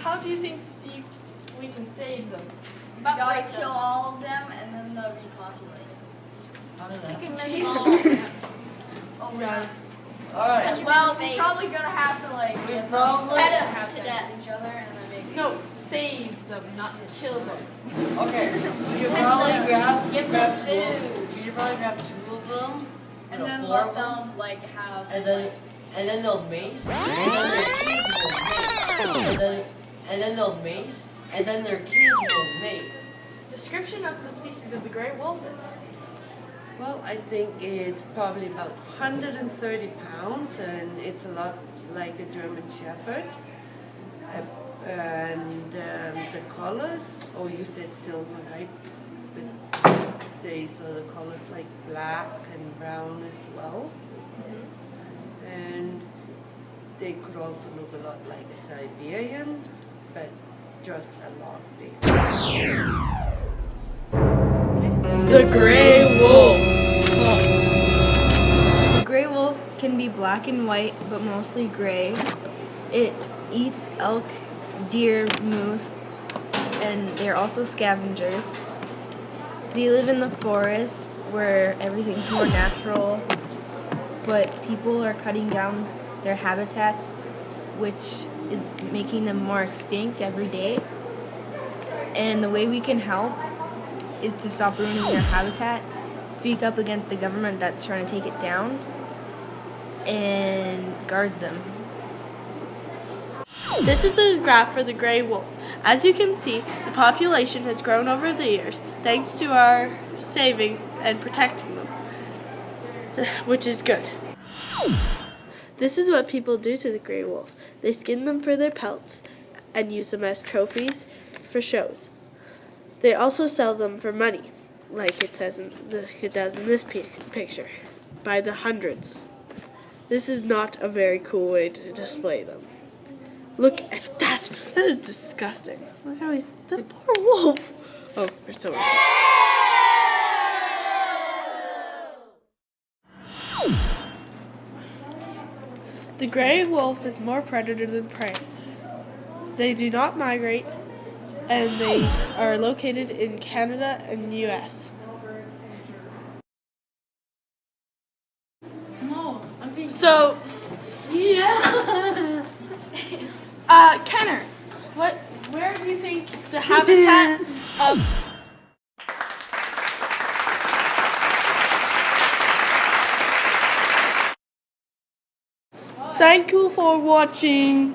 how do you think we can save them? You gotta kill all of them and then they'll repopulate. How does that? Oh, yes. Alright. Well, we're probably gonna have to like We get probably them have to death each other and then maybe. No, save them, not kill them. Okay. We should probably Give grab them two. food. We should probably grab 2 of them. And or then 4 let of them. them like have. And then they'll mate. And then they'll mate. And then their kids will mate. Description of the species of the gray wolf is. Well, I think it's probably about 130 pounds, and it's a lot like a German Shepherd. And the colors, oh, you said silver, right? But so the colors like black and brown as well. And they could also look a lot like a Siberian, but just a lot bigger. The gray wolf. The gray wolf can be black and white, but mostly gray. It eats elk, deer, moose, and they're also scavengers. They live in the forest where everything's more natural, but people are cutting down their habitats, which is making them more extinct every day. And the way we can help is to stop ruining their habitat, speak up against the government that's trying to take it down, and guard them. This is the graph for the gray wolf. As you can see, the population has grown over the years thanks to our saving and protecting them, which is good. This is what people do to the gray wolf. They skin them for their pelts and use them as trophies for shows. They also sell them for money, like it does in this picture, by the hundreds. This is not a very cool way to display them. Look at that. That is disgusting. Look how he's the poor wolf. Oh, we're so The gray wolf is more predator than prey. They do not migrate, and they are located in Canada and U.S. No, I'm being. So, yeah. Kenner, where do you think the habitat of Thank you for watching.